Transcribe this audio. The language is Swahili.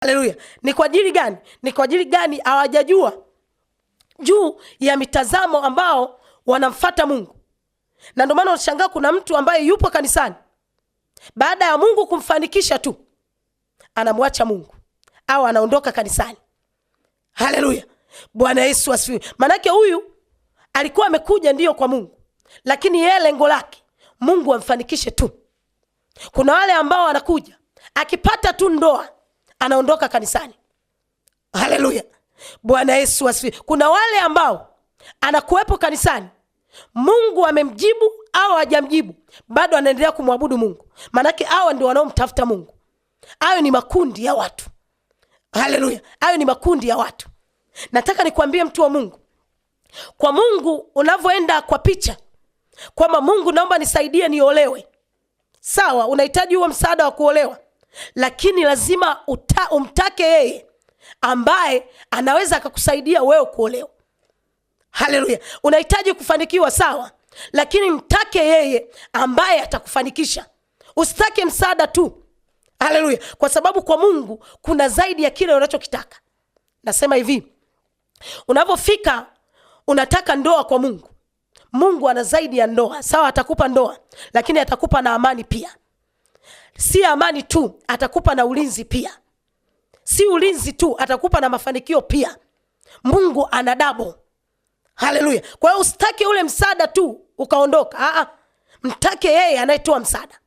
Haleluya. Ni kwa ajili gani? Ni kwa ajili gani? Hawajajua juu ya mitazamo ambao wanamfuata Mungu. Na ndio maana unashangaa kuna mtu ambaye yupo kanisani, baada ya Mungu kumfanikisha tu anamwacha Mungu au anaondoka kanisani. Haleluya. Bwana Yesu asifiwe. Manake huyu alikuwa amekuja ndio kwa Mungu, lakini yeye lengo lake Mungu amfanikishe tu. Kuna wale ambao wanakuja akipata tu ndoa anaondoka kanisani. Haleluya. Bwana Yesu asifiwe. Kuna wale ambao anakuwepo kanisani, Mungu amemjibu au hajamjibu, bado anaendelea kumwabudu Mungu. Manake hao ndio wanaomtafuta Mungu. Hayo ni makundi ya watu. Haleluya. Hayo ni makundi ya watu. Nataka nikwambie mtu wa Mungu, kwa Mungu unavyoenda kwa picha kwamba Mungu naomba nisaidie niolewe, sawa, unahitaji huo msaada wa kuolewa, lakini lazima umtake yeye ambaye anaweza akakusaidia wewe kuolewa. Haleluya. Unahitaji kufanikiwa, sawa, lakini mtake yeye ambaye atakufanikisha. Usitake msaada tu. Haleluya. Kwa sababu kwa Mungu kuna zaidi ya kile unachokitaka. Nasema hivi, unapofika unataka ndoa kwa Mungu, Mungu ana zaidi ya ndoa. Sawa, atakupa ndoa, lakini atakupa na amani pia. Si amani tu, atakupa na ulinzi pia. Si ulinzi tu, atakupa na mafanikio pia. Mungu ana double. Haleluya. Kwa hiyo usitake ule msaada tu ukaondoka. Mtake yeye anayetoa msaada.